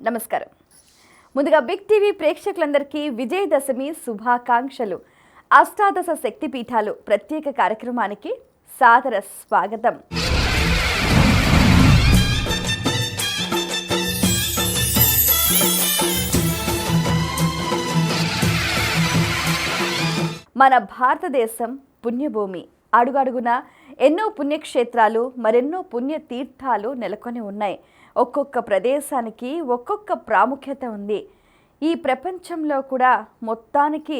నమస్కారం. ముందుగా big TV ప్రేక్షకులందరికీ విజయదశమి శుభాకాంక్షలు. అష్టాదశ శక్తిపీఠాలు ప్రత్యేక కార్యక్రమానికి సాదర స్వాగతం. మన భారతదేశం పుణ్యభూమి. అడుగడుగున ఎన్నో పుణ్యక్షేత్రాలు, మరెన్నో పుణ్యతీర్థాలు నెలకొని ఉన్నాయి. ఒక్కొక్క ప్రదేశానికి ఒక్కొక్క ప్రాముఖ్యత ఉంది. ఈ ప్రపంచంలో కూడా మొత్తానికి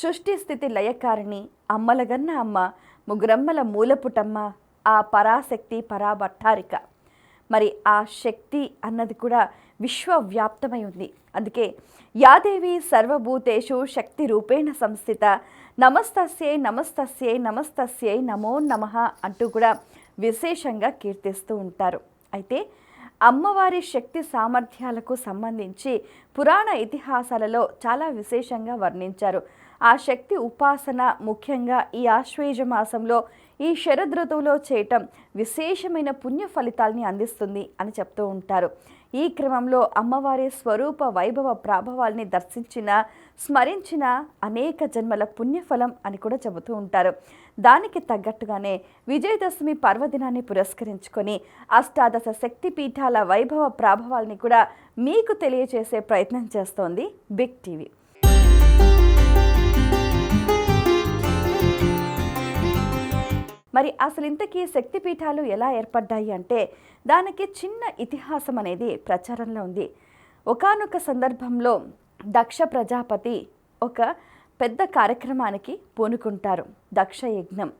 సృష్టి స్థితి లయకారిణి, అమ్మలగన్న అమ్మ, ముగ్గురమ్మల మూలపుటమ్మ, ఆ పరాశక్తి పరాభట్టారిక. మరి ఆ శక్తి అన్నది కూడా విశ్వవ్యాప్తమై ఉంది. అందుకే యాదేవి సర్వభూతేషు శక్తి రూపేణ సంస్థిత, నమస్తస్యై నమస్తస్యై నమస్తస్యై నమో నమః అంటూ కూడా విశేషంగా కీర్తిస్తూ ఉంటారు. అయితే అమ్మవారి శక్తి సామర్థ్యాలకు సంబంధించి పురాణ ఇతిహాసాలలో చాలా విశేషంగా వర్ణించారు. ఆ శక్తి ఉపాసన ముఖ్యంగా ఈ ఆశ్వేజ మాసంలో, ఈ శరదృతువులో చేయటం విశేషమైన పుణ్య ఫలితాల్ని అందిస్తుంది అని చెప్తూ ఉంటారు. ఈ క్రమంలో అమ్మవారి స్వరూప వైభవ ప్రాభవాల్ని దర్శించిన, స్మరించిన అనేక జన్మల పుణ్యఫలం అని కూడా చెబుతూ ఉంటారు. దానికి తగ్గట్టుగానే విజయదశమి పర్వదినాన్ని పురస్కరించుకొని అష్టాదశ శక్తిపీఠాల వైభవ ప్రాభవాల్ని కూడా మీకు తెలియజేసే ప్రయత్నం చేస్తోంది బిగ్ టీవీ. మరి అసలు ఇంతకీ శక్తిపీఠాలు ఎలా ఏర్పడ్డాయి అంటే దానికి చిన్న ఇతిహాసం అనేది ప్రచారంలో ఉంది. ఒకానొక సందర్భంలో దక్ష ప్రజాపతి ఒక పెద్ద కార్యక్రమానికి పూనుకుంటారు, దక్ష యజ్ఞం.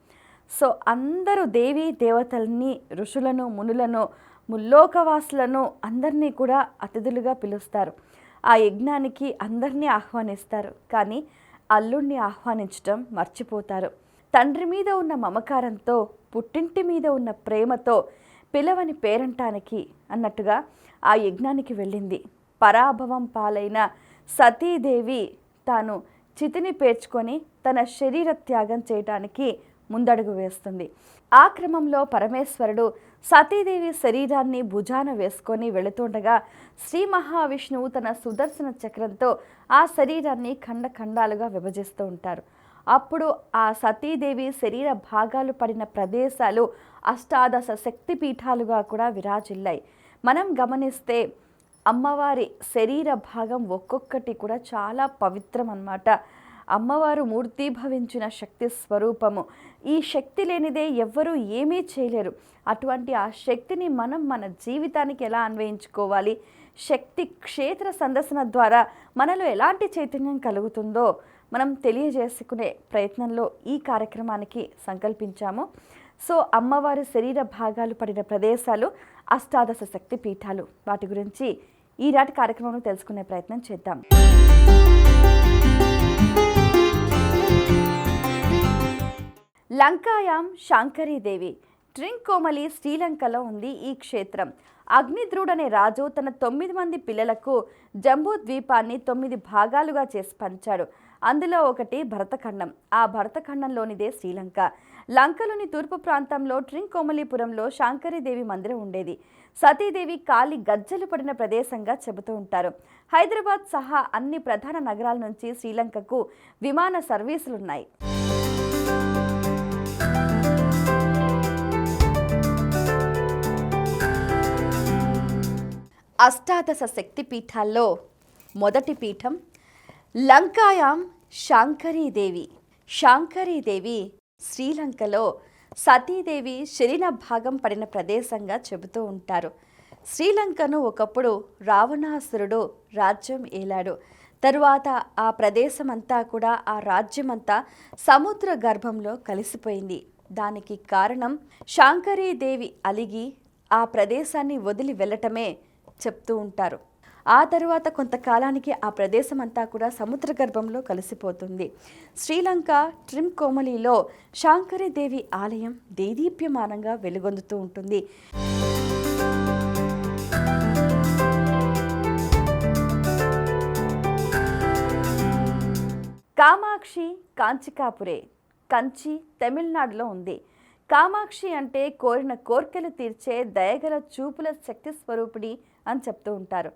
సో అందరూ దేవీ దేవతల్ని, ఋషులను, మునులను, ముల్లోకవాసులను అందరినీ కూడా అతిథులుగా పిలుస్తారు. ఆ యజ్ఞానికి అందరినీ ఆహ్వానిస్తారు. కానీ అల్లుణ్ణి ఆహ్వానించడం మర్చిపోతారు. తండ్రి మీద ఉన్న మమకారంతో, పుట్టింటి మీద ఉన్న ప్రేమతో పిలవని పేరంటానికి అన్నట్టుగా ఆ యజ్ఞానికి వెళ్ళింది. పరాభవం పాలైన సతీదేవి తాను చితిని పేర్చుకొని తన శరీర త్యాగం చేయటానికి ముందడుగు వేస్తుంది. ఆ క్రమంలో పరమేశ్వరుడు సతీదేవి శరీరాన్ని భుజాన వేసుకొని వెళుతుండగా శ్రీ మహావిష్ణువు తన సుదర్శన చక్రంతో ఆ శరీరాన్ని ఖండాలుగా విభజిస్తూ ఉంటారు. అప్పుడు ఆ సతీదేవి శరీర భాగాలు పడిన ప్రదేశాలు అష్టాదశ శక్తిపీఠాలుగా కూడా విరాజిల్లాయి. మనం గమనిస్తే అమ్మవారి శరీర భాగం ఒక్కొక్కటి కూడా చాలా పవిత్రం అన్నమాట. అమ్మవారు మూర్తీభవించిన శక్తి స్వరూపము. ఈ శక్తి లేనిదే ఎవ్వరూ ఏమీ చేయలేరు. అటువంటి ఆ శక్తిని మనం మన జీవితానికి ఎలా అన్వయించుకోవాలి, శక్తి క్షేత్ర సందర్శన ద్వారా మనలో ఎలాంటి చైతన్యం కలుగుతుందో మనం తెలియజేసుకునే ప్రయత్నంలో ఈ కార్యక్రమానికి సంకల్పించాము. సో అమ్మవారి శరీర భాగాలు పడిన ప్రదేశాలు అష్టాదశ శక్తి పీఠాలు, వాటి గురించి ఈనాటి కార్యక్రమంలో తెలుసుకునే ప్రయత్నం చేద్దాం. లంకాయాం శాంకరీదేవి ట్రింకోమలి శ్రీలంకలో ఉంది ఈ క్షేత్రం. అగ్నిద్రుడు అనే రాజు తన 9 మంది పిల్లలకు జంబూ ద్వీపాన్ని 9 భాగాలుగా చేసి పంచాడు. అందులో ఒకటి భరతఖండం. ఆ భరతఖండంలోనిదే శ్రీలంక. లంకలోని తూర్పు ప్రాంతంలో ట్రింకోమలిపురంలో శాంకరీదేవి మందిరం ఉండేది. సతీదేవి కాలి గజ్జలు పడిన ప్రదేశంగా చెబుతూ ఉంటారు. హైదరాబాద్ సహా అన్ని ప్రధాన నగరాల నుంచి శ్రీలంకకు విమాన సర్వీసులున్నాయి. అష్టాదశ శక్తిపీఠాల్లో మొదటి పీఠం లంకాయాం శాంకరీదేవి. శాంకరీదేవి శ్రీలంకలో సతీదేవి శరీర భాగం పడిన ప్రదేశంగా చెబుతూ ఉంటారు. శ్రీలంకను ఒకప్పుడు రావణాసురుడు రాజ్యం ఏలాడు. తరువాత ఆ ప్రదేశమంతా కూడా, ఆ రాజ్యమంతా సముద్ర గర్భంలో కలిసిపోయింది. దానికి కారణం శాంకరీదేవి అలిగి ఆ ప్రదేశాన్ని వదిలి వెళ్ళటమే చెప్తూ ఉంటారు. ఆ తరువాత కొంతకాలానికి ఆ ప్రదేశం అంతా కూడా సముద్ర గర్భంలో కలిసిపోతుంది. శ్రీలంక ట్రింకోమలిలో శాంకరీదేవి ఆలయం దేదీప్యమానంగా వెలుగొందుతూ ఉంటుంది. కామాక్షి కాంచికాపురే, కంచి తమిళనాడులో ఉంది. కామాక్షి అంటే కోరిన కోర్కెలు తీర్చే దయగల చూపుల శక్తి స్వరూపిణి అని చెప్తూ ఉంటారు.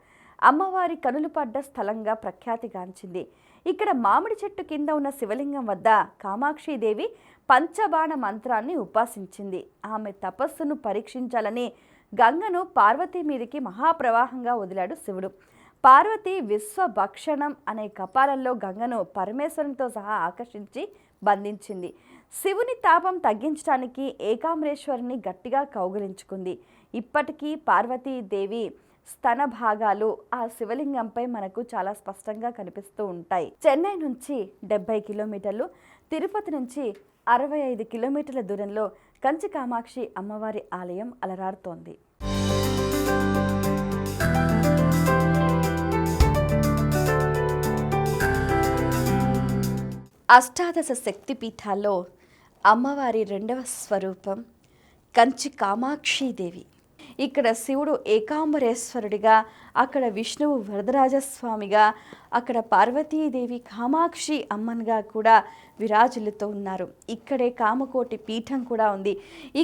అమ్మవారి కనులు పడ్డ స్థలంగా ప్రఖ్యాతిగాంచింది. ఇక్కడ మామిడి చెట్టు కింద ఉన్న శివలింగం వద్ద కామాక్షీదేవి పంచబాణ మంత్రాన్ని ఉపాసించింది. ఆమె తపస్సును పరీక్షించాలని గంగను పార్వతీ మీదికి మహాప్రవాహంగా వదిలాడు శివుడు. పార్వతి విశ్వభక్షణం అనే కపాలంలో గంగను పరమేశ్వరునితో సహా ఆకర్షించి బంధించింది. శివుని తాపం తగ్గించడానికి ఏకాంబరేశ్వరుని గట్టిగా కౌగిలించుకుంది. ఇప్పటికీ పార్వతీదేవి స్తన భాగాలు ఆ శివలింగంపై మనకు చాలా స్పష్టంగా కనిపిస్తూ ఉంటాయి. చెన్నై నుంచి 70 కిలోమీటర్లు, తిరుపతి నుంచి 65 కిలోమీటర్ల దూరంలో కంచి కామాక్షి అమ్మవారి ఆలయం అలరారుతోంది. అష్టాదశ శక్తిపీఠాల్లో అమ్మవారి రెండవ స్వరూపం కంచి కామాక్షీదేవి. ఇక్కడ శివుడు ఏకాంబరేశ్వరుడిగా, అక్కడ విష్ణువు వరదరాజస్వామిగా, అక్కడ పార్వతీదేవి కామాక్షి అమ్మన్గా కూడా విరాజిల్లుతూ ఉన్నారు. ఇక్కడే కామకోటి పీఠం కూడా ఉంది.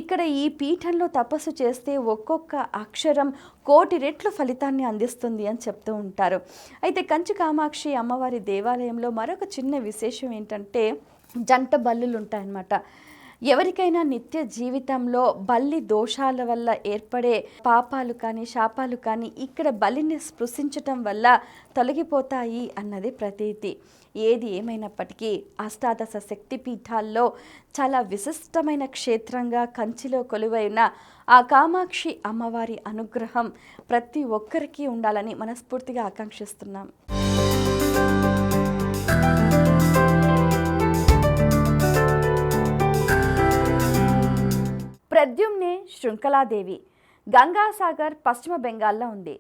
ఇక్కడ ఈ పీఠంలో తపస్సు చేస్తే ఒక్కొక్క అక్షరం 1,000,000 రెట్లు ఫలితాన్ని అందిస్తుంది అని చెప్తూ ఉంటారు. అయితే కంచి కామాక్షి అమ్మవారి దేవాలయంలో మరొక చిన్న విశేషం ఏంటంటే జంట బల్లులు ఉంటాయన్నమాట. ఎవరికైనా నిత్య జీవితంలో బల్లి దోషాల వల్ల ఏర్పడే పాపాలు కానీ శాపాలు కానీ ఇక్కడ బలిని స్పృశించటం వల్ల తొలగిపోతాయి అన్నది ప్రతీతి. ఏది ఏమైనప్పటికీ అష్టాదశ శక్తిపీఠాల్లో చాలా విశిష్టమైన క్షేత్రంగా కంచిలో కొలువైన ఆ కామాక్షి అమ్మవారి అనుగ్రహం ప్రతి ఒక్కరికి ఉండాలని మనస్ఫూర్తిగా ఆకాంక్షిస్తున్నాం. ప్రద్యుమ్నే శృంఖలాదేవి గంగాసాగర్ పశ్చిమ బెంగాల్లో ఉంది.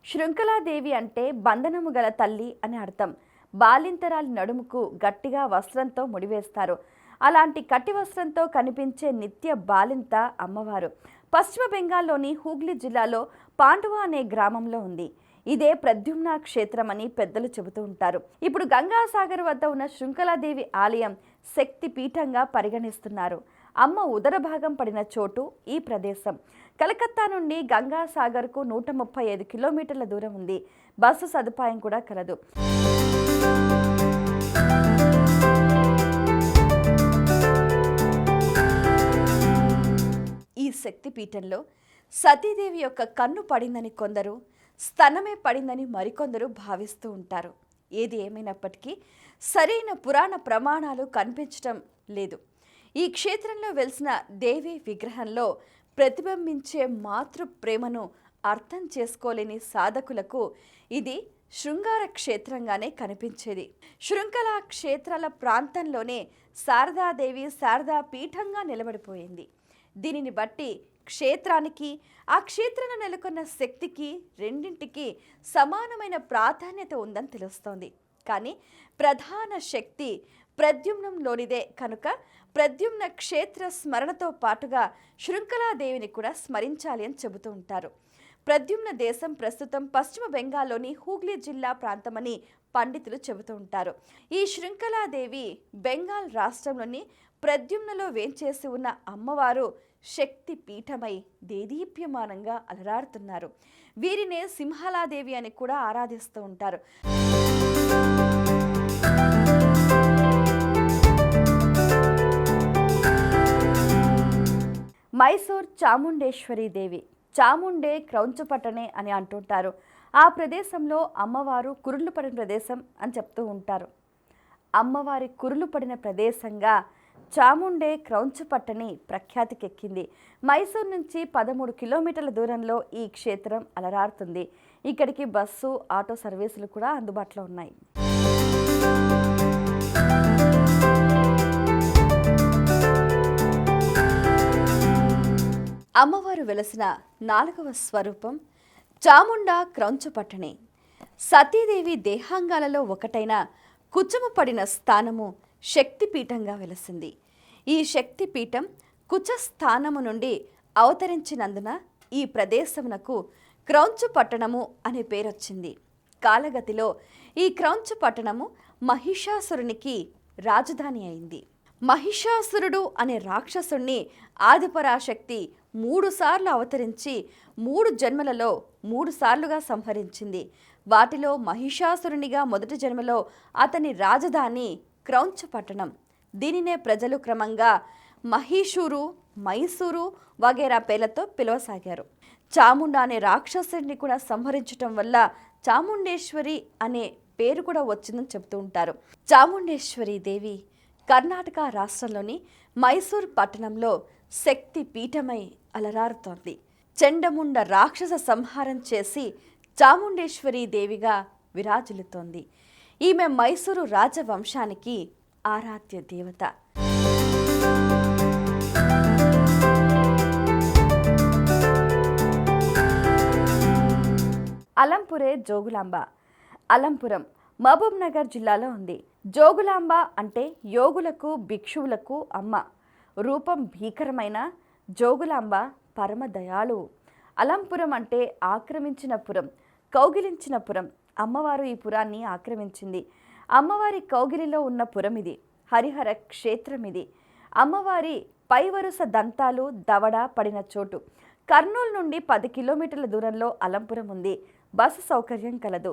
శృంఖలాదేవి అంటే బంధనము గల తల్లి అని అర్థం. బాలింతరాలి నడుముకు గట్టిగా వస్త్రంతో ముడివేస్తారు. అలాంటి కట్టి వస్త్రంతో కనిపించే నిత్య బాలింత అమ్మవారు పశ్చిమ బెంగాల్లోని హూగ్లీ జిల్లాలో పాండువా అనే గ్రామంలో ఉంది. ఇదే ప్రద్యుమ్న క్షేత్రం అని పెద్దలు చెబుతూ ఉంటారు. ఇప్పుడు గంగాసాగర్ వద్ద ఉన్న శృంఖలాదేవి ఆలయం శక్తి పీఠంగా పరిగణిస్తున్నారు. అమ్మ ఉదర భాగం పడిన చోటు ఈ ప్రదేశం. కలకత్తా నుండి గంగాసాగర్కు 135 కిలోమీటర్ల దూరం ఉంది. బస్సు సదుపాయం కూడా కలదు. ఈ శక్తిపీఠంలో సతీదేవి యొక్క కన్ను పడిందని కొందరు, స్తనమే పడిందని మరికొందరు భావిస్తూ ఉంటారు. ఏది ఏమైనప్పటికీ సరైన పురాణ ప్రమాణాలు కనిపించటం లేదు. ఈ క్షేత్రంలో వెలిసిన దేవి విగ్రహంలో ప్రతిబింబించే మాతృ ప్రేమను అర్థం చేసుకోలేని సాధకులకు ఇది శృంగార క్షేత్రంగానే కనిపించేది. శృంఖల క్షేత్రాల ప్రాంతంలోనే శారదాదేవి శారదా పీఠంగా నిలబడిపోయింది. దీనిని బట్టి క్షేత్రానికి, ఆ క్షేత్రంలో నెలకొన్న శక్తికి రెండింటికి సమానమైన ప్రాధాన్యత ఉందని తెలుస్తోంది. కానీ ప్రధాన శక్తి ప్రద్యుమ్నంలోనిదే కనుక ప్రద్యుమ్న క్షేత్ర స్మరణతో పాటుగా శృంఖలాదేవిని కూడా స్మరించాలి అని చెబుతూ ఉంటారు. ప్రద్యుమ్న దేశం ప్రస్తుతం పశ్చిమ బెంగాల్లోని హూగ్లీ జిల్లా ప్రాంతమని పండితులు చెబుతూ ఉంటారు. ఈ శృంఖలాదేవి బెంగాల్ రాష్ట్రంలోని ప్రద్యుమ్నలో వేంచేసి ఉన్న అమ్మవారు శక్తి పీఠమై దేదీప్యమానంగా అలరాడుతున్నారు. వీరినే సింహలాదేవి అని కూడా ఆరాధిస్తూ ఉంటారు. మైసూర్ చాముండేశ్వరి దేవి, చాముండే క్రౌంచుపట్టణే అని అంటుంటారు. ఆ ప్రదేశంలో అమ్మవారు కురులు పడిన ప్రదేశం అని చెప్తూ ఉంటారు. అమ్మవారి కురులు పడిన ప్రదేశంగా చాముండే క్రౌంచుపట్టణి ప్రఖ్యాతికెక్కింది. మైసూర్ నుంచి 13 కిలోమీటర్ల దూరంలో ఈ క్షేత్రం అలరారుతుంది. ఇక్కడికి బస్సు, ఆటో సర్వీసులు కూడా అందుబాటులో ఉన్నాయి. అమ్మవారు వెలసిన 4వ స్వరూపం చాముండా క్రౌంచుపట్టణి. సతీదేవి దేహాంగాలలో ఒకటైన కుచము పడిన స్థానము శక్తిపీఠంగా వెలసింది. ఈ శక్తిపీఠం కుచస్థానము నుండి అవతరించినందున ఈ ప్రదేశమునకు క్రౌంచుపట్టణము అనే పేరొచ్చింది. కాలగతిలో ఈ క్రౌంచుపట్టణము మహిషాసురునికి రాజధాని అయింది. మహిషాసురుడు అనే రాక్షసుణ్ణి ఆదిపరాశక్తి 3 సార్లు అవతరించి 3 జన్మలలో 3 సార్లుగా సంహరించింది. వాటిలో మహిషాసురునిగా మొదటి జన్మలో అతని రాజధాని క్రౌంచ పట్టణం. దీనినే ప్రజలు క్రమంగా మహీషూరు, మైసూరు వగైరా పేర్లతో పిలవసాగారు. చాముండ అనే రాక్షసుడిని కూడా సంహరించటం వల్ల చాముండేశ్వరి అనే పేరు కూడా వచ్చిందని చెబుతూ ఉంటారు. చాముండేశ్వరి దేవి కర్ణాటక రాష్ట్రంలోని మైసూర్ పట్టణంలో శక్తి పీఠమై అలరారుతోంది. చెండముండ రాక్షస సంహారం చేసి చాముండేశ్వరి దేవిగా విరాజిల్లుతోంది. ఈమె మైసూరు రాజవంశానికి ఆరాధ్య దేవత. అలంపురే జోగులాంబ. అలంపురం మహబూబ్ నగర్ జిల్లాలో ఉంది. జోగులాంబ అంటే యోగులకు భిక్షువులకు అమ్మ. రూపం భీకరమైన జోగులాంబ పరమ దయాళువు. అలంపురం అంటే ఆక్రమించిన పురం, కౌగిలించిన పురం. అమ్మవారు ఈ పురాన్ని ఆక్రమించింది. అమ్మవారి కౌగిలిలో ఉన్న పురం ఇది. హరిహర క్షేత్రం ఇది. అమ్మవారి పై వరుస దంతాలు దవడ పడిన చోటు. కర్నూలు నుండి 10 కిలోమీటర్ల దూరంలో అలంపురం ఉంది. బస్సు సౌకర్యం కలదు.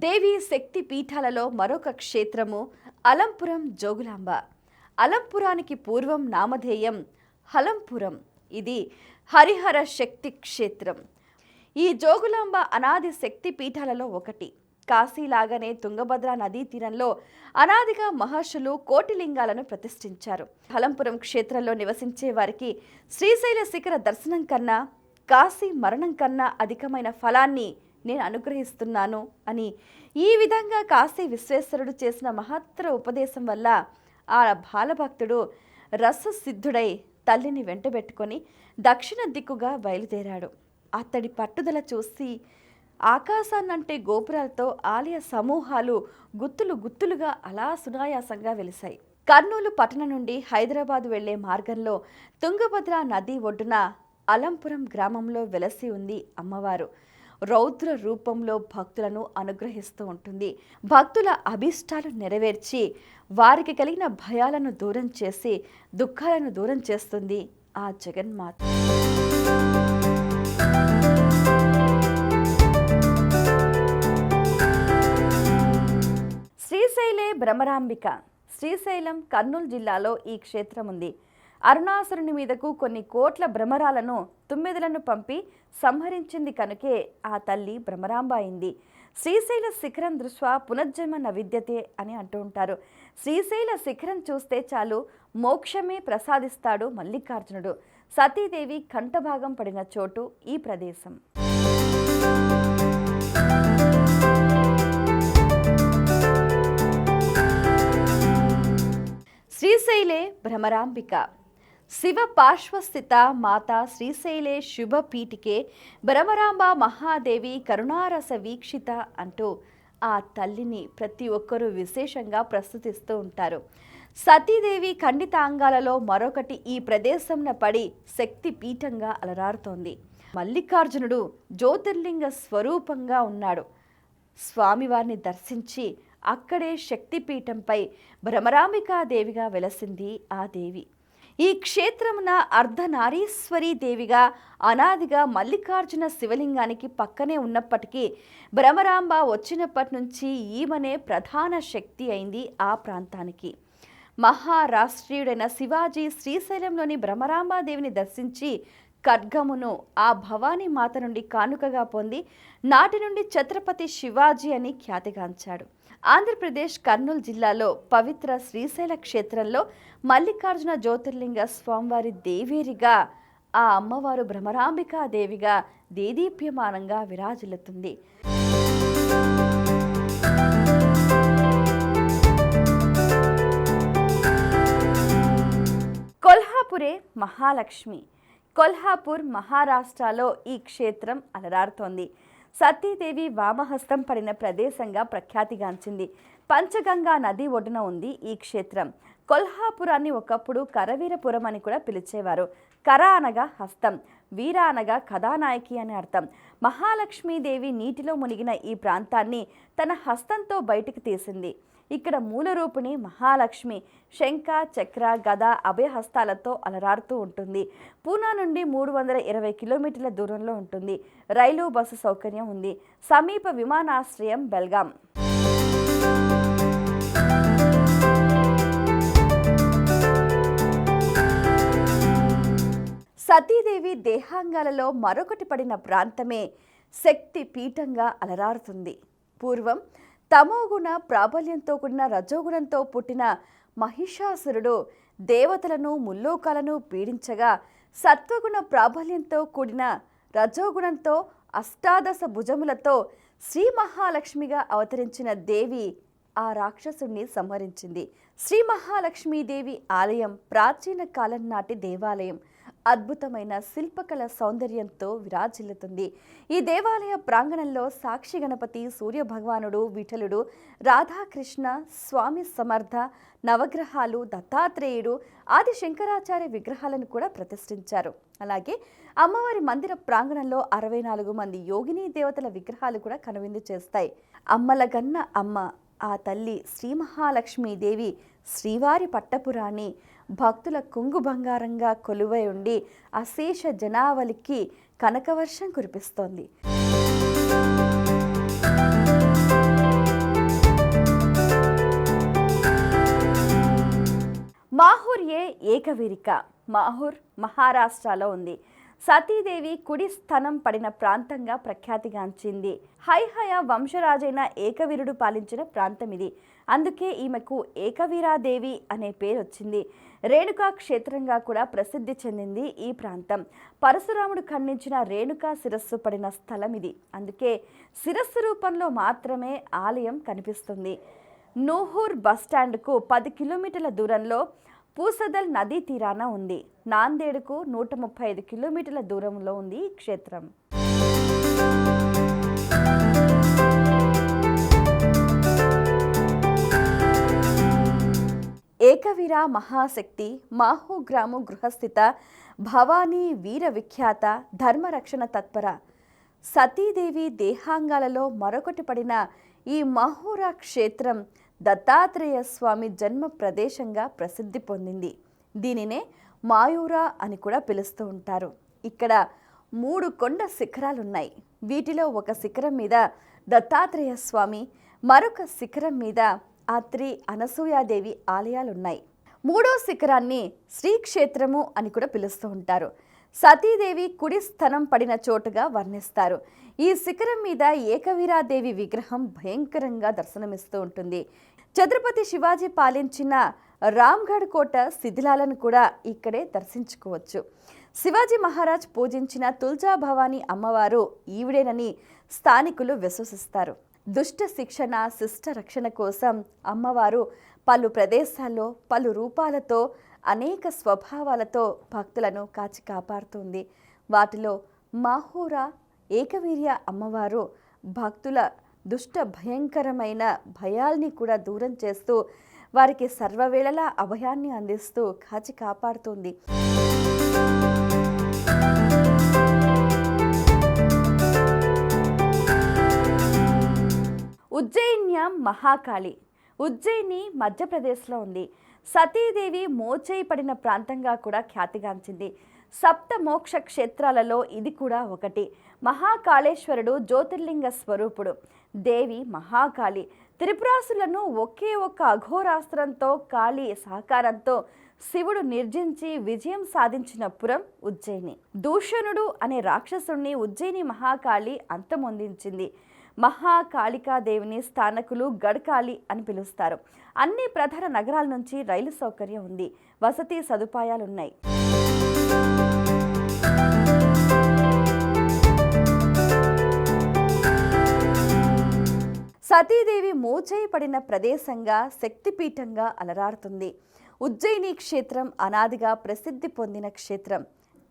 దేవి శక్తి పీఠాలలో మరొక క్షేత్రము అలంపురం జోగులాంబ. అలంపురానికి పూర్వం నామధేయం హలంపురం. ఇది హరిహర శక్తి క్షేత్రం. ఈ జోగులాంబ అనాది శక్తి పీఠాలలో ఒకటి. కాశీలాగానే తుంగభద్ర నదీ తీరంలో అనాదిగా మహర్షులు కోటిలింగాలను ప్రతిష్ఠించారు. హలంపురం క్షేత్రంలో నివసించే వారికి శ్రీశైల శిఖర దర్శనం కన్నా, కాశీ మరణం కన్నా అధికమైన ఫలాన్ని నేను అనుగ్రహిస్తున్నాను అని ఈ విధంగా కాశీ విశ్వేశ్వరుడు చేసిన మహత్తర ఉపదేశం వల్ల ఆ బాలభక్తుడు రససిద్ధుడై తల్లిని వెంటబెట్టుకొని దక్షిణ దిక్కుగా బయలుదేరాడు. అతడి పట్టుదల చూసి ఆకాశాన్నంటే గోపురాలతో ఆలయ సమూహాలు గుత్తులు గుత్తులుగా అలా సునాయాసంగా వెలిశాయి. కర్నూలు పట్టణం నుండి హైదరాబాద్ వెళ్లే మార్గంలో తుంగభద్ర నది ఒడ్డున అలంపురం గ్రామంలో వెలసి ఉంది అమ్మవారు. రౌద్ర రూపంలో భక్తులను అనుగ్రహిస్తూ ఉంటుంది. భక్తుల అభిష్టాలు నెరవేర్చి వారికి కలిగిన భయాలను దూరం చేసి దుఃఖాలను దూరం చేస్తుంది ఆ జగన్మాత. శ్రీశైలే భ్రమరాంబిక. శ్రీశైలం కర్నూలు జిల్లాలో ఈ క్షేత్రం ఉంది. అరుణాసురుని మీదకు కొన్ని కోట్ల భ్రమరాలను తుమ్మెదలను పంపి సంహరించింది కనుకే ఆ తల్లి భ్రమరాంబ అయింది. శ్రీశైల శిఖరం దృష్ట్యా పునర్జన్మ న విద్యతే అని అంటూ ఉంటారు. శ్రీశైల శిఖరం చూస్తే చాలు మోక్షమే ప్రసాదిస్తాడు మల్లికార్జునుడు. సతీదేవి కంఠభాగం పడిన చోటు ఈ ప్రదేశం. శ్రీశైలే భ్రమరాంబిక. శివ పార్శ్వస్థిత మాతా శ్రీశైలే శుభపీఠికే భ్రమరాంబ మహాదేవి కరుణారస వీక్షిత అంటూ ఆ తల్లిని ప్రతి ఒక్కరూ విశేషంగా ప్రస్తుతిస్తూ ఉంటారు. సతీదేవి ఖండితాంగాలలో మరొకటి ఈ ప్రదేశంన పడి శక్తి పీఠంగా అలరారుతోంది. మల్లికార్జునుడు జ్యోతిర్లింగ స్వరూపంగా ఉన్నాడు. స్వామివారిని దర్శించి అక్కడే శక్తిపీఠంపై భ్రమరాంబికాదేవిగా వెలసింది ఆ దేవి. ఈ క్షేత్రమున అర్ధనారీశ్వరీ దేవిగా అనాదిగా మల్లికార్జున శివలింగానికి పక్కనే ఉన్నప్పటికీ భ్రమరాంబ వచ్చినప్పటి నుంచి ఈమెనే ప్రధాన శక్తి అయింది ఆ ప్రాంతానికి. మహారాష్ట్రీయుడైన శివాజీ శ్రీశైలంలోని భ్రమరాంబాదేవిని దర్శించి ఖడ్గమును ఆ భవానీ మాత నుండి కానుకగా పొంది నాటి నుండి ఛత్రపతి శివాజీ అని ఖ్యాతిగాంచాడు. ఆంధ్రప్రదేశ్ కర్నూలు జిల్లాలో పవిత్ర శ్రీశైల క్షేత్రంలో మల్లికార్జున జ్యోతిర్లింగ స్వామివారి దేవేరిగా ఆ అమ్మవారు భ్రమరాంబికాదేవిగా దేదీప్యమానంగా విరాజిల్లుతుంది. కొల్హాపురే మహాలక్ష్మి. కొల్హాపూర్ మహారాష్ట్రలో ఈ క్షేత్రం అలరారుతోంది. సతీదేవి వామహస్తం పడిన ప్రదేశంగా ప్రఖ్యాతిగాంచింది. పంచగంగా నది ఒడ్డున ఉంది ఈ క్షేత్రం. కొల్హాపురాన్ని ఒకప్పుడు కరవీరపురం అని కూడా పిలిచేవారు. కర అనగా హస్తం, వీర అనగా కథానాయకి అని అర్థం. మహాలక్ష్మీదేవి నీటిలో మునిగిన ఈ ప్రాంతాన్ని తన హస్తంతో బయటికి తీసింది. ఇక్కడ మూలరూపిణి మహాలక్ష్మి శంఖ చక్ర గద అభయహస్తాలతో అలరాడుతూ ఉంటుంది. పూనా నుండి 320 కిలోమీటర్ల దూరంలో ఉంటుంది. రైలు బస్సు సౌకర్యం ఉంది. సమీప విమానాశ్రయం బెల్గాం. సతీదేవి దేహాంగాలలో మరొకటి పడిన ప్రాంతమే శక్తి పీఠంగా అలరారుతుంది. పూర్వం తమోగుణ ప్రాబల్యంతో కూడిన రజోగుణంతో పుట్టిన మహిషాసురుడు దేవతలను ముల్లోకాలను పీడించగా, సత్వగుణ ప్రాబల్యంతో కూడిన రజోగుణంతో అష్టాదశ భుజములతో శ్రీ మహాలక్ష్మిగా అవతరించిన దేవి ఆ రాక్షసుణ్ణి సంహరించింది. శ్రీ మహాలక్ష్మీదేవి ఆలయం ప్రాచీన కాలం నాటి దేవాలయం. అద్భుతమైన శిల్పకళ సౌందర్యంతో విరాజిల్లుతుంది. ఈ దేవాలయ ప్రాంగణంలో సాక్షి గణపతి, సూర్య భగవానుడు, విఠలుడు, రాధాకృష్ణ, స్వామి సమర్థ, నవగ్రహాలు, దత్తాత్రేయుడు, ఆది శంకరాచార్య విగ్రహాలను కూడా ప్రతిష్ఠించారు. అలాగే అమ్మవారి మందిర ప్రాంగణంలో 64 మంది యోగిని దేవతల విగ్రహాలు కూడా కనువిందు చేస్తాయి. అమ్మలగన్న అమ్మ ఆ తల్లి శ్రీ మహాలక్ష్మీదేవి శ్రీవారి పట్టపురాణి భక్తుల కొంగు బంగారంగా కొలువై ఉండి అశేష జనావళికి కనకవర్షం కురిపిస్తోంది. మాహూర్ ఏకవీరిక. మాహూర్ మహారాష్ట్రలో ఉంది. సతీదేవి కుడి స్థనం పడిన ప్రాంతంగా ప్రఖ్యాతిగాంచింది. హైహయ వంశరాజైన ఏకవీరుడు పాలించిన ప్రాంతం ఇది. అందుకే ఈమెకు ఏకవీరాదేవి అనే పేరు వచ్చింది. రేణుకా క్షేత్రంగా కూడా ప్రసిద్ధి చెందింది ఈ ప్రాంతం. పరశురాముడు ఖండించిన రేణుకా శిరస్సు పడిన స్థలం ఇది. అందుకే శిరస్సు రూపంలో మాత్రమే ఆలయం కనిపిస్తుంది. నూహూర్ బస్టాండ్కు 10 కిలోమీటర్ల దూరంలో పూసదల్ నదీ తీరాన ఉంది. నాందేడుకు 135 కిలోమీటర్ల దూరంలో ఉంది ఈ క్షేత్రం. ఏకవీర మహాశక్తి మాహూ గ్రాము గృహస్థిత భవానీ వీర విఖ్యాత ధర్మరక్షణ తత్పర. సతీదేవి దేహాంగాలలో మరొకటి పడిన ఈ మాహూరా క్షేత్రం దత్తాత్రేయ స్వామి జన్మ ప్రదేశంగా ప్రసిద్ధి పొందింది. దీనినే మాయూరా అని కూడా పిలుస్తూ ఉంటారు. ఇక్కడ 3 కొండ శిఖరాలున్నాయి. వీటిలో ఒక శిఖరం మీద దత్తాత్రేయ స్వామి, మరొక శిఖరం మీద అత్రి అనసూయాదేవి ఆలయాలున్నాయి. 3వ శిఖరాన్ని శ్రీక్షేత్రము అని కూడా పిలుస్తూ ఉంటారు. సతీదేవి కుడి స్థనం పడిన చోటుగా వర్ణిస్తారు. ఈ శిఖరం మీద ఏకవీరాదేవి విగ్రహం భయంకరంగా దర్శనమిస్తూ ఉంటుంది. ఛత్రపతి శివాజీ పాలించిన రామ్గఢ్ కోట శిథిలాలను కూడా ఇక్కడే దర్శించుకోవచ్చు. శివాజీ మహారాజ్ పూజించిన తుల్జా భవానీ అమ్మవారు ఈవిడేనని స్థానికులు విశ్వసిస్తారు. దుష్ట శిక్షణ, శిష్ట రక్షణ కోసం అమ్మవారు పలు ప్రదేశాల్లో పలు రూపాలతో అనేక స్వభావాలతో భక్తులను కాచి కాపాడుతుంది. వాటిలో మాహూరా ఏకవీర్య అమ్మవారు భక్తుల దుష్ట భయంకరమైన భయాల్ని కూడా దూరం చేస్తూ వారికి సర్వవేళలా అభయాన్ని అందిస్తూ కాచి కాపాడుతుంది. ఉజ్జయిన్యం మహాకాళి. ఉజ్జయిని మధ్యప్రదేశ్లో ఉంది. సతీదేవి మోచేయి పడిన ప్రాంతంగా కూడా ఖ్యాతిగాంచింది. సప్త మోక్ష క్షేత్రాలలో ఇది కూడా ఒకటి. మహాకాళేశ్వరుడు జ్యోతిర్లింగ స్వరూపుడు. దేవి మహాకాళి. త్రిపురాసులను ఒకే ఒక్క అఘోరాస్త్రంతో కాళీ సహకారంతో శివుడు నిర్జించి విజయం సాధించిన పురం ఉజ్జయిని. దూషణుడు అనే రాక్షసుణ్ణి ఉజ్జయిని మహాకాళి అంతమొందించింది. మహాకాళికాదేవిని స్థానికులు గడ్కాళి అని పిలుస్తారు. అన్ని ప్రధాన నగరాల నుంచి రైలు సౌకర్యం ఉంది. వసతి సదుపాయాలున్నాయి. సతీదేవి మోచేయి పడిన ప్రదేశంగా శక్తిపీఠంగా అలరాడుతుంది. ఉజ్జయిని క్షేత్రం అనాదిగా ప్రసిద్ధి పొందిన క్షేత్రం.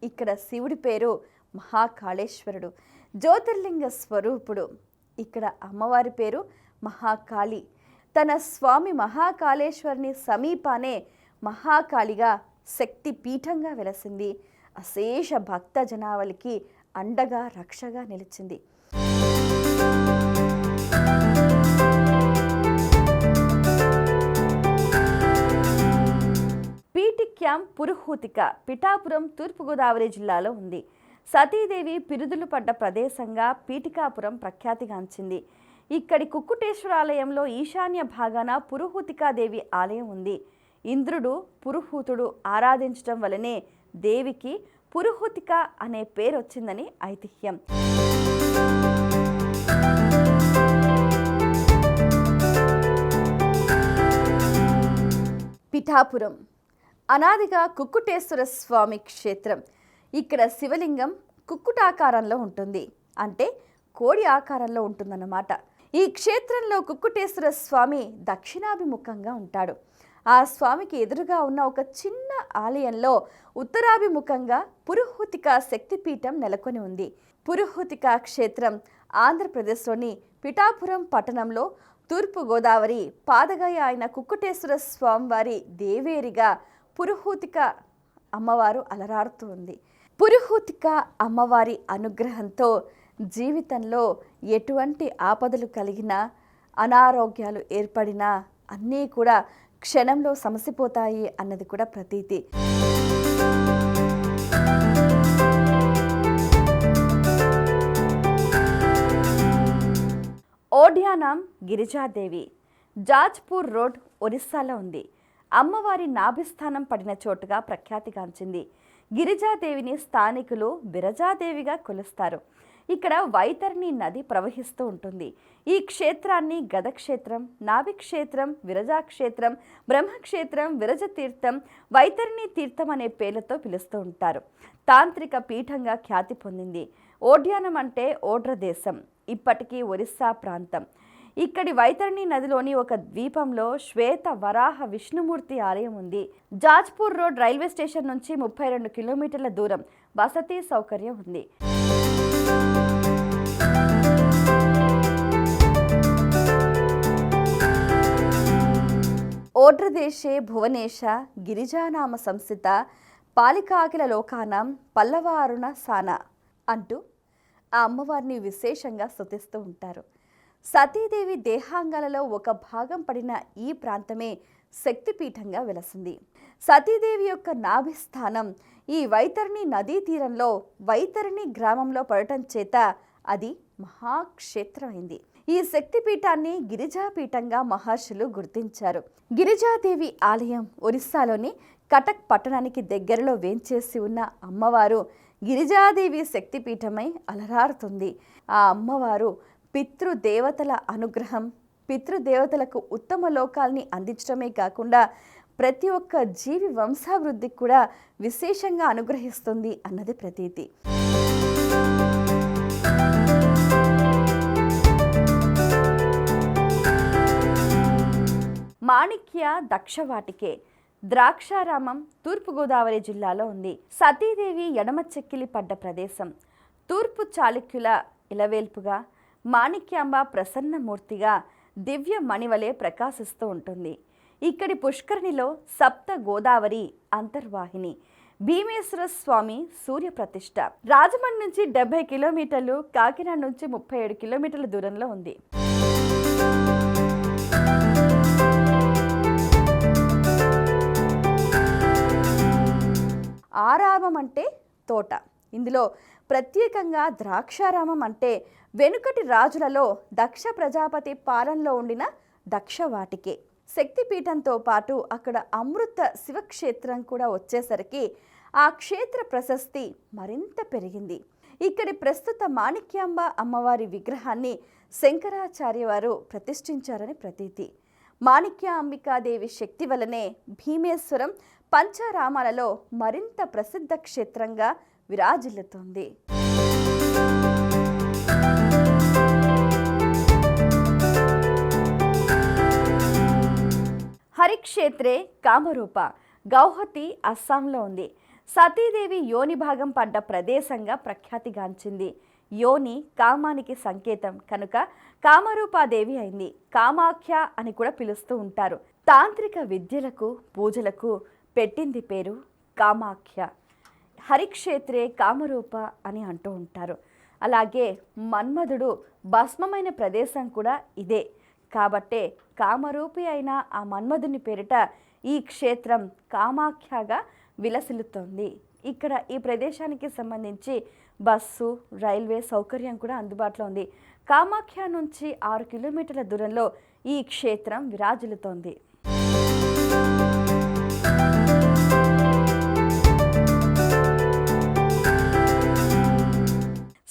ఇక్కడ శివుడి పేరు మహాకాళేశ్వరుడు, జ్యోతిర్లింగ స్వరూపుడు. ఇక్కడ అమ్మవారి పేరు మహాకాళి. తన స్వామి మహాకాళేశ్వరుని సమీపానే మహాకాళిగా శక్తి పీఠంగా వెలసింది. అశేష భక్త జనావళికి అండగా రక్షగా నిలిచింది. క్షేత్రం పురుహూతిక పిఠాపురం తూర్పుగోదావరి జిల్లాలో ఉంది. సతీదేవి పిరుదులు పడ్డ ప్రదేశంగా పీఠికాపురం ప్రఖ్యాతిగాంచింది. ఇక్కడి కుక్కుటేశ్వరాలయంలో ఈశాన్య భాగాన పురుహూతికాదేవి ఆలయం ఉంది. ఇంద్రుడు పురుహూతుడు ఆరాధించడం వలనే దేవికి పురుహూతిక అనే పేరు వచ్చిందని ఐతిహ్యం. పిఠాపురం అనాదిగా కుక్కుటేశ్వర స్వామి క్షేత్రం. ఇక్కడ శివలింగం కుక్కుటాకారంలో ఉంటుంది, అంటే కోడి ఆకారంలో ఉంటుందన్నమాట. ఈ క్షేత్రంలో కుక్కుటేశ్వర స్వామి దక్షిణాభిముఖంగా ఉంటాడు. ఆ స్వామికి ఎదురుగా ఉన్న ఒక చిన్న ఆలయంలో ఉత్తరాభిముఖంగా పురుహూతిక శక్తిపీఠం నెలకొని ఉంది. పురుహూతిక క్షేత్రం ఆంధ్రప్రదేశ్లోని పిఠాపురం పట్టణంలో తూర్పు గోదావరి పాదగయ అయిన కుక్కుటేశ్వర స్వామివారి దేవేరిగా పురుహూతిక అమ్మవారు అలరాడుతూ ఉంది. పురుహూతిక అమ్మవారి అనుగ్రహంతో జీవితంలో ఎటువంటి ఆపదలు కలిగినా, అనారోగ్యాలు ఏర్పడినా అన్నీ కూడా క్షణంలో సమసిపోతాయి అన్నది కూడా ప్రతీతి. ఓడ్యానం గిరిజాదేవి జాజ్పూర్ రోడ్ ఒరిస్సాలో ఉంది. అమ్మవారి నాభిస్థానం పడిన చోటుగా ప్రఖ్యాతిగాంచింది. గిరిజాదేవిని స్థానికులు బిరజాదేవిగా కొలుస్తారు. ఇక్కడ వైతరణి నది ప్రవహిస్తూ ఉంటుంది. ఈ క్షేత్రాన్ని గదక్షేత్రం, నాభిక్షేత్రం, విరజాక్షేత్రం, బ్రహ్మక్షేత్రం, విరజతీర్థం, వైతరణి తీర్థం అనే పేర్లతో పిలుస్తూ ఉంటారు. తాంత్రిక పీఠంగా ఖ్యాతి పొందింది. ఓడ్యానం అంటే ఓడ్ర దేశం, ఇప్పటికీ ఒరిస్సా ప్రాంతం. ఇక్కడి వైతరణి నదిలోని ఒక ద్వీపంలో శ్వేత వరాహ విష్ణుమూర్తి ఆలయం ఉంది. జాజ్పూర్ రోడ్ రైల్వే స్టేషన్ నుంచి 32 కిలోమీటర్ల దూరం. వసతి సౌకర్యం ఉంది. ఓడ్రదేశే భువనేశ గిరిజానామ సంస్థిత పాలికాకిల లోకానాం పల్లవారుణ సాన అంటూ ఆ అమ్మవారిని విశేషంగా స్తుతిస్తూ ఉంటారు. సతీదేవి దేహాంగాలలో ఒక భాగం పడిన ఈ ప్రాంతమే శక్తిపీఠంగా వెలసింది. సతీదేవి యొక్క నాభిస్థానం ఈ వైతరణి నదీ తీరంలో వైతరణి గ్రామంలో పడటం చేత అది మహాక్షేత్రమైంది. ఈ శక్తిపీఠాన్ని గిరిజాపీఠంగా మహర్షులు గుర్తించారు. గిరిజాదేవి ఆలయం ఒరిస్సాలోని కటక్ పట్టణానికి దగ్గరలో వేంచేసి ఉన్న అమ్మవారు గిరిజాదేవి శక్తిపీఠమై అలరారుతుంది. ఆ అమ్మవారు పితృదేవతల అనుగ్రహం, పితృదేవతలకు ఉత్తమ లోకాల్ని అందించడమే కాకుండా ప్రతి ఒక్క జీవి వంశాభివృద్ధికి కూడా విశేషంగా అనుగ్రహిస్తుంది అన్నది ప్రతీతి. మాణిక్య దక్షవాటికే ద్రాక్షారామం తూర్పుగోదావరి జిల్లాలో ఉంది. సతీదేవి ఎడమ చెక్కిలి పడ్డ ప్రదేశం. తూర్పు చాళుక్యుల ఇలవేల్పుగా మాణిక్యాంబ ప్రసన్నమూర్తిగా దివ్య మణివలే ప్రకాశిస్తూ ఉంటుంది. ఇక్కడి పుష్కరిణిలో సప్త గోదావరి అంతర్వాహిని, భీమేశ్వర స్వామి సూర్యప్రతిష్ఠ. రాజమండ్రి నుంచి 70 కిలోమీటర్లు, కాకినాడ నుంచి 37 కిలోమీటర్ల దూరంలో ఉంది. ఆరామం అంటే తోట. ఇందులో ప్రత్యేకంగా ద్రాక్షారామం అంటే వెనుకటి రాజులలో దక్ష ప్రజాపతి పాలనలో ఉండిన దక్షవాటికే. శక్తిపీఠంతో పాటు అక్కడ అమృత శివక్షేత్రం కూడా వచ్చేసరికి ఆ క్షేత్ర ప్రశస్తి మరింత పెరిగింది. ఇక్కడి ప్రస్తుత మాణిక్యాంబ అమ్మవారి విగ్రహాన్ని శంకరాచార్య వారు ప్రతిష్ఠించారని ప్రతీతి. మాణిక్య అంబికాదేవి శక్తి వలనే భీమేశ్వరం పంచారామాలలో మరింత ప్రసిద్ధ క్షేత్రంగా విరాజిల్లుతోంది. హరిక్షేత్రే కామరూప గౌహతి అస్సాంలో ఉంది. సతీదేవి యోని భాగం పడ్డ ప్రదేశంగా ప్రఖ్యాతిగాంచింది. యోని కామానికి సంకేతం కనుక కామరూపాదేవి అయింది. కామాఖ్య అని కూడా పిలుస్తూ ఉంటారు. తాంత్రిక విద్యలకు పూజలకు పెట్టింది పేరు కామాఖ్య. హరిక్షేత్రే కామరూప అని అంటూ ఉంటారు. అలాగే మన్మధుడు భస్మమైన ప్రదేశం కూడా ఇదే. కాబట్టే కామరూపి అయిన ఆ మన్మధుని పేరిట ఈ క్షేత్రం కామాఖ్యగా విలసిల్లుతోంది. ఇక్కడ ఈ ప్రదేశానికి సంబంధించి బస్సు, రైల్వే సౌకర్యం కూడా అందుబాటులో ఉంది. కామాఖ్య నుంచి 6 కిలోమీటర్ల దూరంలో ఈ క్షేత్రం విరాజిల్లుతోంది.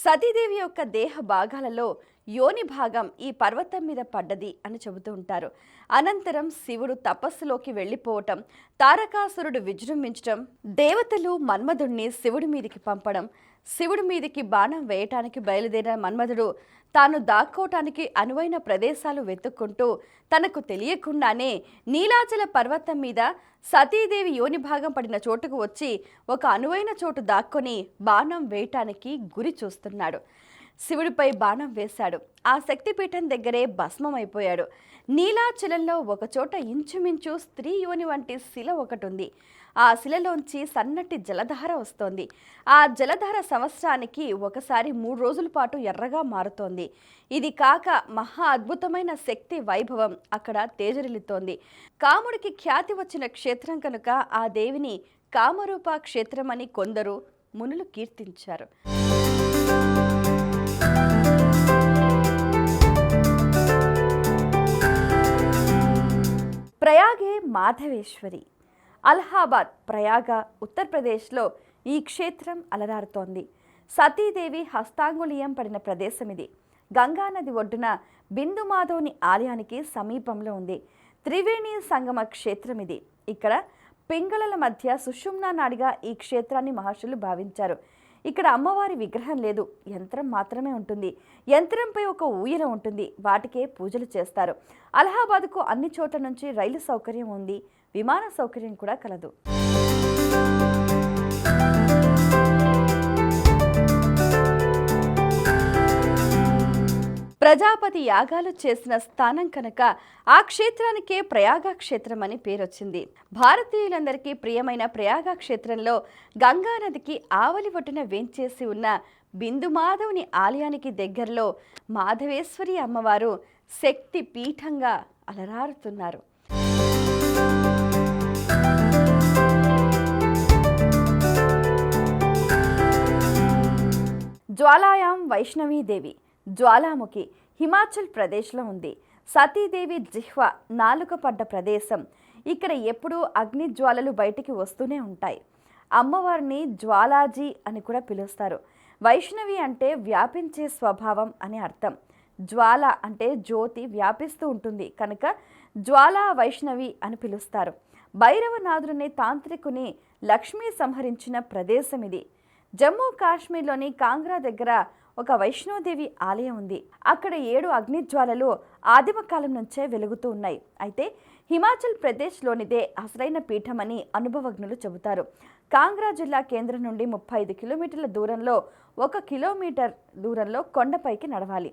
సతీదేవి యొక్క దేహ భాగాలలో యోని భాగం ఈ పర్వతం మీద పడ్డది అని చెబుతూ ఉంటారు. అనంతరం శివుడు తపస్సులోకి వెళ్ళిపోవటం, తారకాసురుడు విజృంభించటం, దేవతలు మన్మధుడిని శివుడి మీదికి పంపడం, శివుడి మీదికి బాణం వేయటానికి బయలుదేరిన మన్మధుడు తాను దాక్కోవటానికి అనువైన ప్రదేశాలు వెతుక్కుంటూ తనకు తెలియకుండానే నీలాచల పర్వతం మీద సతీదేవి యోని భాగం పడిన చోటుకు వచ్చి ఒక అనువైన చోటు దాక్కొని బాణం వేయటానికి గురి చూస్తున్నాడు. శివుడిపై బాణం వేశాడు. ఆ శక్తిపీఠం దగ్గరే భస్మమైపోయాడు. నీలాచలంలో ఒకచోట ఇంచుమించు స్త్రీ యోని వంటి శిల ఒకటి ఉంది. ఆ శిలలోంచి సన్నటి జలధార వస్తోంది. ఆ జలధార సంవత్సరానికి ఒకసారి 3 రోజుల పాటు ఎర్రగా మారుతోంది. ఇది కాక మహా అద్భుతమైన శక్తి వైభవం అక్కడ తేజరిల్లుతోంది. కాముడికి ఖ్యాతి వచ్చిన క్షేత్రం కనుక ఆ దేవిని కామరూప క్షేత్రం అని కొందరు మునులు కీర్తించారు. ప్రయాగే మాధవేశ్వరి. అలహాబాద్, ప్రయాగ, ఉత్తరప్రదేశ్లో ఈ క్షేత్రం అలరారుతోంది. సతీదేవి హస్తాంగుళీయం పడిన ప్రదేశం ఇది. గంగానది ఒడ్డున బిందుమాధవుని ఆలయానికి సమీపంలో ఉంది. త్రివేణి సంగమ క్షేత్రం ఇది. ఇక్కడ పింగళల మధ్య సుషుమ్నా నాడిగా ఈ క్షేత్రాన్ని మహర్షులు భావించారు. ఇక్కడ అమ్మవారి విగ్రహం లేదు, యంత్రం మాత్రమే ఉంటుంది. యంత్రంపై ఒక ఊయల ఉంటుంది. వాటికే పూజలు చేస్తారు. అలహాబాద్కు అన్ని చోట్ల నుంచి రైలు సౌకర్యం ఉంది. విమాన సౌకర్యం కూడా కలదు. ప్రజాపతి యాగాలు చేసిన స్థానం కనుక ఆ క్షేత్రానికే ప్రయాగ క్షేత్రం అని పేరొచ్చింది. భారతీయులందరికీ ప్రియమైన ప్రయాగ క్షేత్రంలో గంగానదికి ఆవలి ఒడ్డున వేంచేసి ఉన్న బిందుమాధవుని ఆలయానికి దగ్గరలో మాధవేశ్వరి అమ్మవారు శక్తి పీఠంగా అలరారుతున్నారు. జ్వాలాయాం వైష్ణవీదేవి, జ్వాలాముఖి హిమాచల్ ప్రదేశ్లో ఉంది. సతీదేవి జిహ్వ నాలుక పడ్డ ప్రదేశం. ఇక్కడ ఎప్పుడూ అగ్నిజ్వాలలు బయటికి వస్తూనే ఉంటాయి. అమ్మవారిని జ్వాలాజీ అని కూడా పిలుస్తారు. వైష్ణవి అంటే వ్యాపించే స్వభావం అని అర్థం. జ్వాల అంటే జ్యోతి వ్యాపిస్తూ ఉంటుంది కనుక జ్వాలా వైష్ణవి అని పిలుస్తారు. భైరవనాథుని తాంత్రికుని లక్ష్మీ సంహరించిన ప్రదేశం ఇది. జమ్మూ కాశ్మీర్లోని కాంగ్రా దగ్గర ఒక వైష్ణోదేవి ఆలయం ఉంది. అక్కడ 7 అగ్నిజ్వాలలు ఆదిమ కాలం నుంచే వెలుగుతూ ఉన్నాయి. అయితే హిమాచల్ ప్రదేశ్లోనిదే అసలైన పీఠమని అనుభవజ్ఞులు చెబుతారు. కాంగ్రా జిల్లా కేంద్రం నుండి 35 కిలోమీటర్ల దూరంలో 1 కిలోమీటర్ దూరంలో కొండపైకి నడవాలి.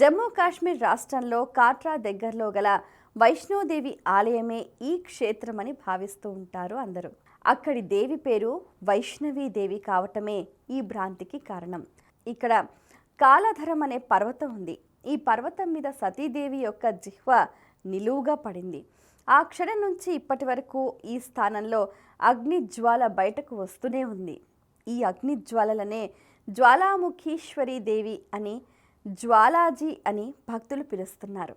జమ్మూ కాశ్మీర్ రాష్ట్రంలో కాట్రా దగ్గరలో గల వైష్ణోదేవి ఆలయమే ఈ క్షేత్రమని భావిస్తూ ఉంటారు అందరూ. అక్కడి దేవి పేరు వైష్ణవీదేవి కావటమే ఈ భ్రాంతికి కారణం. ఇక్కడ కాలధరం అనే పర్వతం ఉంది. ఈ పర్వతం మీద సతీదేవి యొక్క జిహ్వ నిలువుగా పడింది. ఆ క్షణం నుంచి ఇప్పటి వరకు ఈ స్థానంలో అగ్నిజ్వాల బయటకు వస్తూనే ఉంది. ఈ అగ్నిజ్వాలలనే జ్వాలాముఖీశ్వరీ దేవి అని, జ్వాలాజీ అని భక్తులు పిలుస్తున్నారు.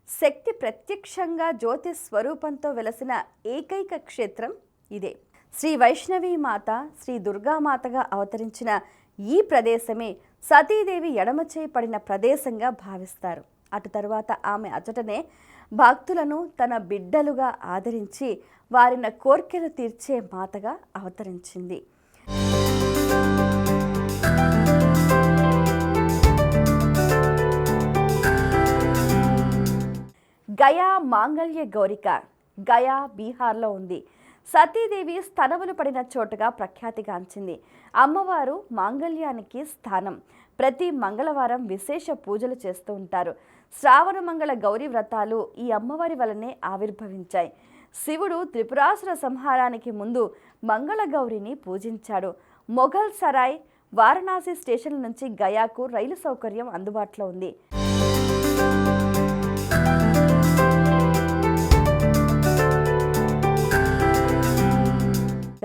శక్తి ప్రత్యక్షంగా జ్యోతి స్వరూపంతో వెలసిన ఏకైక క్షేత్రం ఇదే. శ్రీ వైష్ణవీ మాత, శ్రీ దుర్గామాతగా అవతరించిన ఈ ప్రదేశమే సతీదేవి ఎడమచేయి పడిన ప్రదేశంగా భావిస్తారు. అటు తరువాత ఆమె అచటనే భక్తులను తన బిడ్డలుగా ఆదరించి వారిన కోర్కెలు తీర్చే మాతగా అవతరించింది. గయా మాంగళ్య గౌరిక. గయా బీహార్లో ఉంది. సతీదేవి స్తనములు పడిన చోటుగా ప్రఖ్యాతిగాంచింది. అమ్మవారు మాంగళ్యానికి స్థానం. ప్రతి మంగళవారం విశేష పూజలు చేస్తూ ఉంటారు. శ్రావణ మంగళ గౌరీ వ్రతాలు ఈ అమ్మవారి వలనే ఆవిర్భవించాయి. శివుడు త్రిపురాసుర సంహారానికి ముందు మంగళ గౌరిని పూజించాడు. మొఘల్ సరాయ్, వారణాసి స్టేషన్ల నుంచి గయాకు రైలు సౌకర్యం అందుబాటులో ఉంది.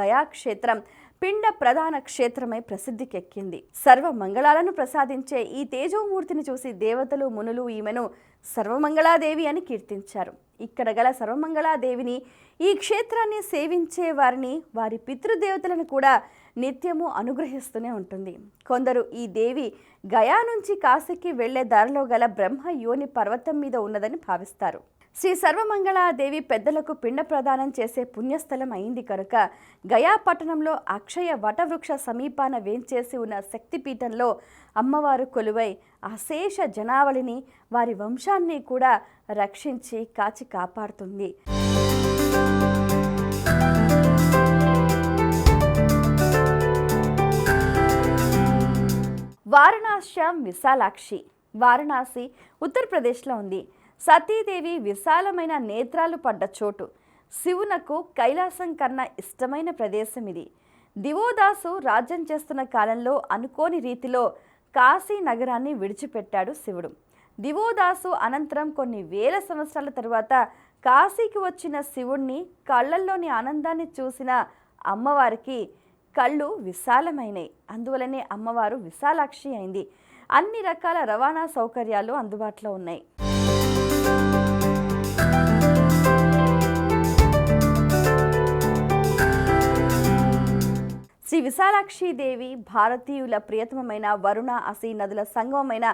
గయా క్షేత్రం పిండ ప్రధాన క్షేత్రమై ప్రసిద్ధికెక్కింది. సర్వ మంగళాలను ప్రసాదించే ఈ తేజోమూర్తిని చూసి దేవతలు మునులు ఈమెను సర్వమంగళాదేవి అని కీర్తించారు. ఇక్కడ గల సర్వమంగళాదేవిని, ఈ క్షేత్రాన్ని సేవించే వారిని, వారి పితృదేవతలను కూడా నిత్యము అనుగ్రహిస్తూనే ఉంటుంది. కొందరు ఈ దేవి గయా నుంచి కాశీకి వెళ్లే దారిలో గల బ్రహ్మ యోని పర్వతం మీద ఉన్నదని భావిస్తారు. శ్రీ సర్వమంగళాదేవి పెద్దలకు పిండ ప్రదానం చేసే పుణ్యస్థలం అయింది కనుక గయా పట్టణంలో అక్షయ వటవృక్ష సమీపాన వేంచేసి ఉన్న శక్తిపీఠంలో అమ్మవారు కొలువై అశేష జనావళిని, వారి వంశాన్ని కూడా రక్షించి కాచి కాపాడుతుంది. వారణాశ్యాం విశాలాక్షి. వారణాసి ఉత్తరప్రదేశ్లో ఉంది. సతీదేవి విశాలమైన నేత్రాలు పడ్డ చోటు. శివునకు కైలాసం కన్నా ఇష్టమైన ప్రదేశం ఇది. దివోదాసు రాజ్యం చేస్తున్న కాలంలో అనుకోని రీతిలో కాశీ నగరాన్ని విడిచిపెట్టాడు శివుడు. దివోదాసు అనంతరం కొన్ని వేల సంవత్సరాల తరువాత కాశీకి వచ్చిన శివుణ్ణి కళ్ళల్లోని ఆనందాన్ని చూసిన అమ్మవారికి కళ్ళు విశాలమైనవి. అందువలనే అమ్మవారు విశాలాక్షి అయింది. అన్ని రకాల రవాణా సౌకర్యాలు అందుబాటులో ఉన్నాయి. శ్రీ విశాలాక్షిదేవి భారతీయుల ప్రియతమమైన వరుణ అసి నదుల సంగమమైన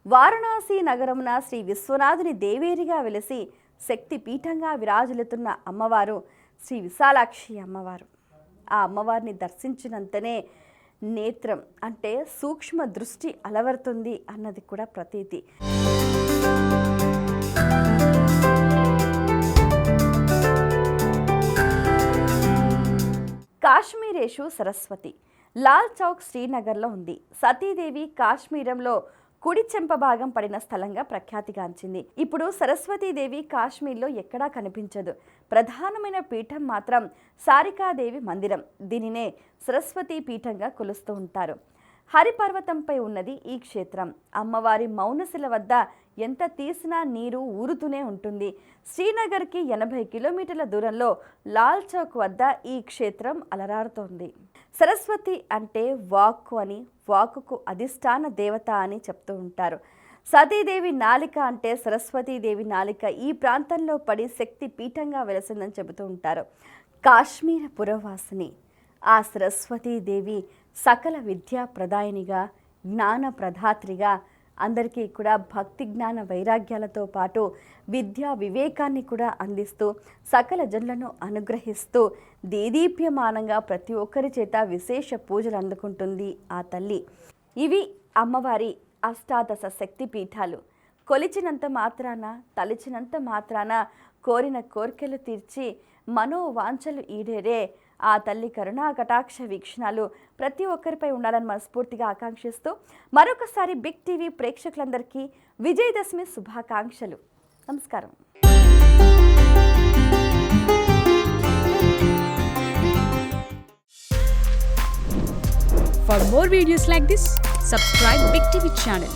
వారణాసి నగరమున శ్రీ విశ్వనాథుని దేవేరిగా వెలిసి శక్తి పీఠంగా విరాజిల్లుతున్న అమ్మవారు శ్రీ విశాలాక్షి అమ్మవారు. ఆ అమ్మవారిని దర్శించినంతనే నేత్రం అంటే సూక్ష్మ దృష్టి అలవరుతుంది అన్నది కూడా ప్రతీతి. కాశ్మీరేషు సరస్వతి. లాల్ చౌక్ శ్రీనగర్లో ఉంది. సతీదేవి కాశ్మీరంలో కుడి చెంప భాగం పడిన స్థలంగా ప్రఖ్యాతిగాంచింది. ఇప్పుడు సరస్వతీదేవి కాశ్మీర్లో ఎక్కడా కనిపించదు. ప్రధానమైన పీఠం మాత్రం సారికాదేవి మందిరం. దీనినే సరస్వతీ పీఠంగా కొలుస్తూ ఉంటారు. హరిపర్వతంపై ఉన్నది ఈ క్షేత్రం. అమ్మవారి మౌనశిల వద్ద ఎంత తీసినా నీరు ఊరుతూనే ఉంటుంది. శ్రీనగర్కి 80 కిలోమీటర్ల దూరంలో లాల్ చౌక్ వద్ద ఈ క్షేత్రం అలరారుతోంది. సరస్వతి అంటే వాక్కు అని, వాక్కుకు అధిష్టాన దేవత అని చెప్తూ ఉంటారు. సతీదేవి నాలిక అంటే సరస్వతీదేవి నాలిక ఈ ప్రాంతంలో పడి శక్తి పీఠంగా వెలసిందని చెబుతూ ఉంటారు. కాశ్మీర పురవాసిని ఆ సరస్వతీదేవి సకల విద్యా ప్రదాయనిగా, జ్ఞాన ప్రధాత్రిగా, అందరికీ కూడా భక్తి జ్ఞాన వైరాగ్యాలతో పాటు విద్యా వివేకాన్ని కూడా అందిస్తూ సకల జనులను అనుగ్రహిస్తూ దేదీప్యమానంగా ప్రతి ఒక్కరి చేత విశేష పూజలు అందుకుంటుంది ఆ తల్లి. ఇవి అమ్మవారి అష్టాదశ శక్తి పీఠాలు. కొలిచినంత మాత్రాన, తలిచినంత మాత్రాన కోరిన కోరికలు తీర్చి మనోవాంఛలు ఈడేరే ఆ తల్లి కరుణా కటాక్ష వీక్షణాలు ప్రతి ఒక్కరిపై ఉండాలని మనస్ఫూర్తిగా ఆకాంక్షిస్తూ మరొకసారి బిగ్ టీవీ ప్రేక్షకులందరికీ విజయదశమి శుభాకాంక్షలు. నమస్కారం. For more videos like this, subscribe Big TV channel.